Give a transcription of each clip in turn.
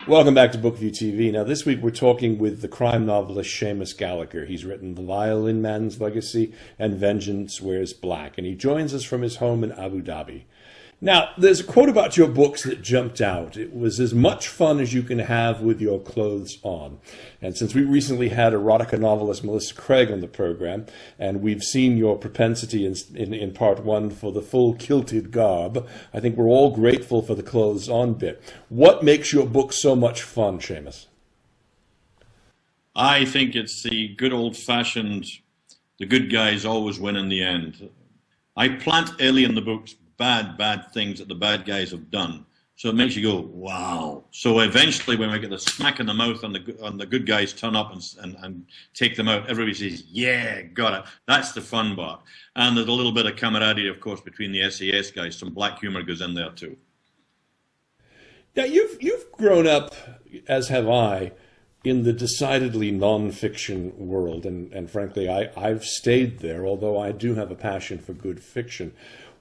Welcome back to Bookview TV. Now, this week we're talking with the crime novelist Seumas Gallacher. He's written The Violin Man's Legacy and Vengeance Wears Black, and he joins us from his home in Abu Dhabi. Now, there's a quote about your books that jumped out. It was as much fun as you can have with your clothes on. And since we recently had erotica novelist Melissa Craig on the program, and we've seen your propensity in part one for the full kilted garb, I think we're all grateful for the clothes on bit. What makes your book so much fun, Seumas? I think it's the good old-fashioned, the good guys always win in the end. I plant early in the books bad things that the bad guys have done. So it makes you go, wow. So eventually when we get the smack in the mouth and the good guys turn up and take them out, everybody says, yeah, got it. That's the fun part. And there's a little bit of camaraderie, of course, between the SAS guys. Some black humor goes in there too. Now, you've grown up, as have I, in the decidedly non-fiction world. And frankly, I've stayed there, although I do have a passion for good fiction.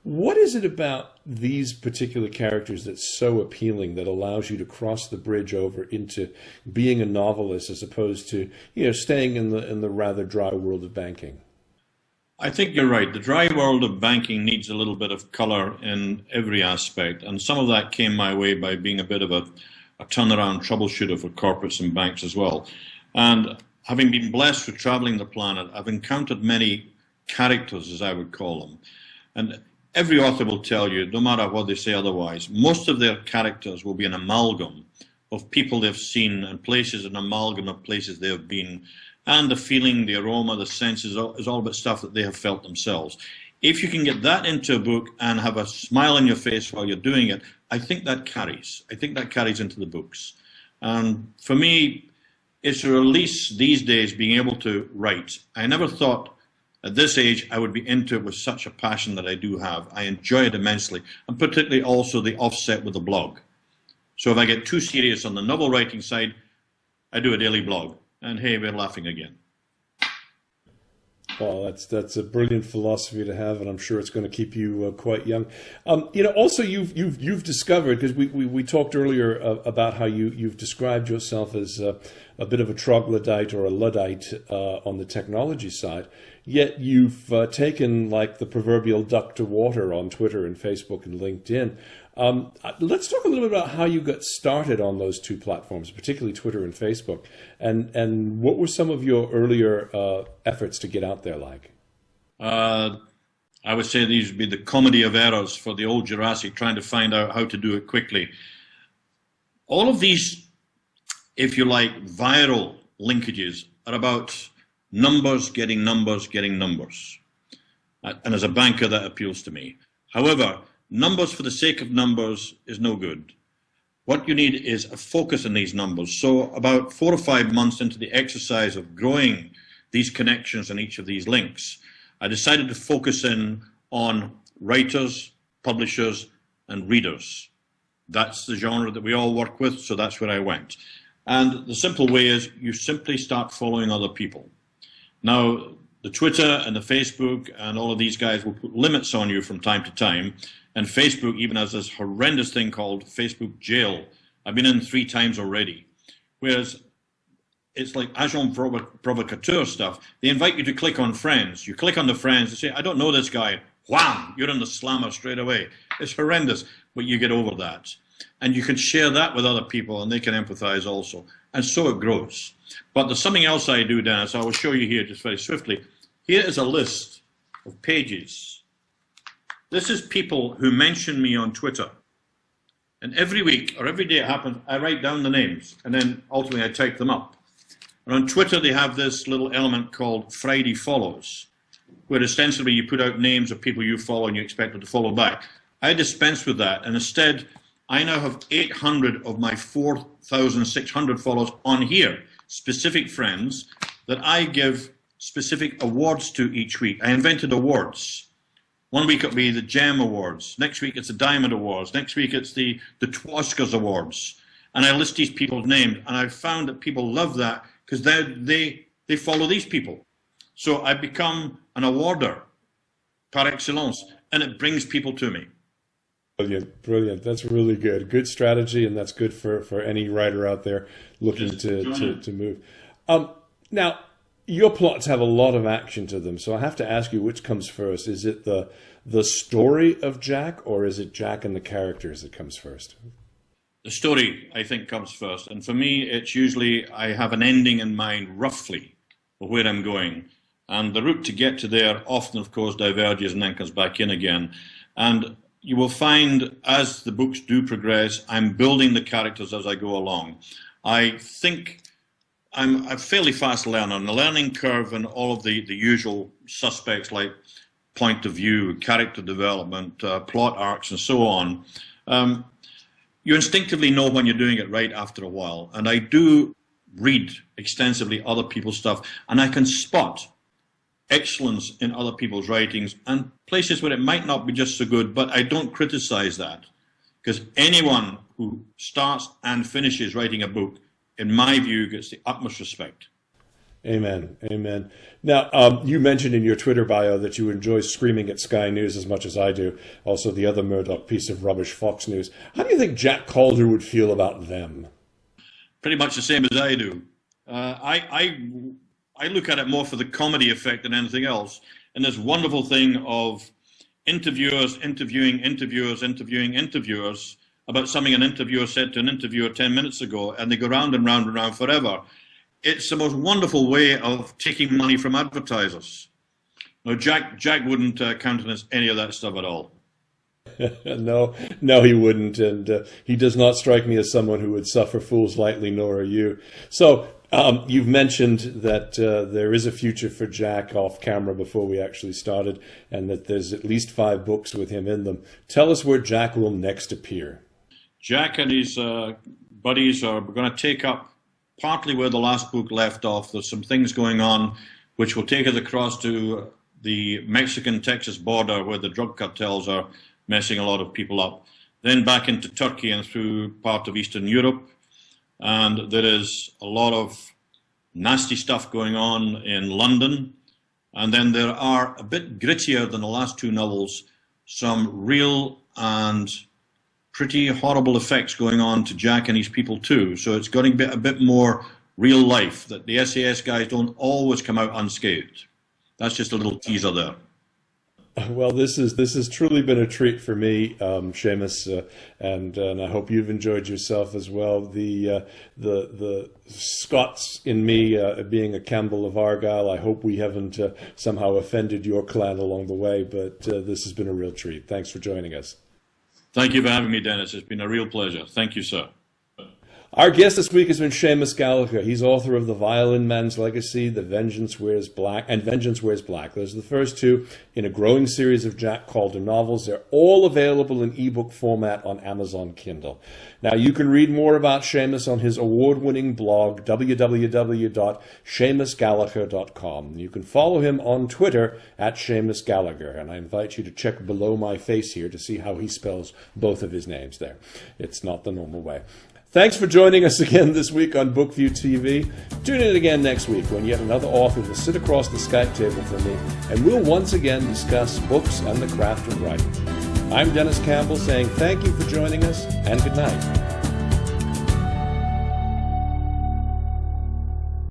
What is it about these particular characters that's so appealing that allows you to cross the bridge over into being a novelist as opposed to, staying in the rather dry world of banking? I think you're right. The dry world of banking needs a little bit of color in every aspect, and some of that came my way by being a bit of a turnaround troubleshooter for corporates and banks as well. And having been blessed with traveling the planet, I've encountered many characters, as I would call them. And every author will tell you, no matter what they say otherwise, most of their characters will be an amalgam of people they've seen and places, an amalgam of places they have been. And the feeling, the aroma, the sense is all about stuff that they have felt themselves. If you can get that into a book and have a smile on your face while you're doing it, I think that carries. I think that carries into the books. And for me, it's a release these days being able to write. I never thought at this age, I would be into it with such a passion that I do have. I enjoy it immensely, and particularly also the offset with the blog. So if I get too serious on the novel writing side, I do a daily blog, and hey, we're laughing again. Well, that's a brilliant philosophy to have, and I'm sure it's going to keep you quite young. Also you've discovered, because we talked earlier about how you've described yourself as a bit of a troglodyte or a Luddite on the technology side. Yet you've taken like the proverbial duck to water on Twitter and Facebook and LinkedIn. Let's talk a little bit about how you got started on those two platforms, particularly Twitter and Facebook, and what were some of your earlier efforts to get out there like? I would say these would be the comedy of errors for the old Jurassic, trying to find out how to do it quickly. All of these, if you like, viral linkages are about numbers getting numbers getting numbers. And as a banker, that appeals to me. However, numbers for the sake of numbers is no good. What you need is a focus on these numbers. So about 4 or 5 months into the exercise of growing these connections and each of these links, I decided to focus in on writers, publishers, and readers. That's the genre that we all work with, so that's where I went. And the simple way is you simply start following other people. Now, the Twitter and the Facebook and all of these guys will put limits on you from time to time. And Facebook even has this horrendous thing called Facebook jail. I've been in 3 times already. Whereas it's like agent provocateur stuff. They invite you to click on friends. You click on the friends and say, I don't know this guy. Wham! You're in the slammer straight away. It's horrendous, but you get over that. And you can share that with other people and they can empathize also. And so it grows. But there's something else I do, Dennis. I will show you here just very swiftly. Here is a list of pages. This is people who mention me on Twitter. And every week or every day it happens, I write down the names and then ultimately I type them up. And on Twitter they have this little element called Friday Follows, where ostensibly you put out names of people you follow and you expect them to follow back. I dispense with that, and instead I now have 800 of my 4,600 followers on here, specific friends that I give specific awards to each week. I invented awards. One week it'll be the Gem Awards. Next week it's the Diamond Awards. Next week it's the Twoscars Awards. And I list these people's names. And I've found that people love that because they follow these people. So I become an awarder par excellence. And it brings people to me. Brilliant, brilliant. That's really good. Good strategy, and that's good for any writer out there looking to move. Now, your plots have a lot of action to them, so I have to ask you, which comes first? Is it the story of Jack, or is it Jack and the characters that comes first? The story, I think, comes first. And for me, it's usually I have an ending in mind, roughly, of where I'm going. And the route to get to there often, of course, diverges and then comes back in again. And you will find, as the books do progress, I'm building the characters as I go along. I think I'm a fairly fast learner, and the learning curve and all of the usual suspects like point of view, character development, plot arcs, and so on, you instinctively know when you're doing it right after a while. And I do read extensively other people's stuff, and I can spot excellence in other people's writings and places where it might not be just so good, but I don't criticize that, because anyone who starts and finishes writing a book, in my view, gets the utmost respect. Amen. Amen. Now, you mentioned in your Twitter bio that you enjoy screaming at Sky News as much as I do. Also, the other Murdoch piece of rubbish, Fox News. How do you think Jack Calder would feel about them? Pretty much the same as I do. I look at it more for the comedy effect than anything else. And this wonderful thing of interviewers interviewing interviewers about something an interviewer said to an interviewer 10 minutes ago, and they go round and round and round forever. It's the most wonderful way of taking money from advertisers. No, Jack wouldn't countenance any of that stuff at all. No, he wouldn't, and he does not strike me as someone who would suffer fools lightly, nor are you. So, you've mentioned that there is a future for Jack off camera before we actually started, and that there's at least 5 books with him in them. Tell us where Jack will next appear. Jack and his buddies are going to take up partly where the last book left off. There's some things going on which will take us across to the Mexican-Texas border, where the drug cartels are messing a lot of people up. Then back into Turkey and through part of Eastern Europe. And there is a lot of nasty stuff going on in London. And then there are, a bit grittier than the last 2 novels, some real and pretty horrible effects going on to Jack and his people too. So it's got a bit more real life, that the SAS guys don't always come out unscathed. That's just a little teaser there. Well, this has truly been a treat for me, Seumas, and I hope you've enjoyed yourself as well. The Scots in me, being a Campbell of Argyll, I hope we haven't somehow offended your clan along the way, but this has been a real treat. Thanks for joining us. Thank you for having me, Dennis. It's been a real pleasure. Thank you, sir. Our guest this week has been Seumas Gallacher. He's author of The Violin Man's Legacy, Vengeance Wears Black. Those are the first 2 in a growing series of Jack Calder novels. They're all available in ebook format on Amazon Kindle. Now, you can read more about Seumas on his award-winning blog, www.seumasgallacher.com. You can follow him on Twitter at Seumas Gallacher, and I invite you to check below my face here to see how he spells both of his names there. It's not the normal way. Thanks for joining us again this week on BookView TV. Tune in again next week when yet another author will sit across the Skype table from me, and we'll once again discuss books and the craft of writing. I'm Dennis Campbell saying thank you for joining us, and good night.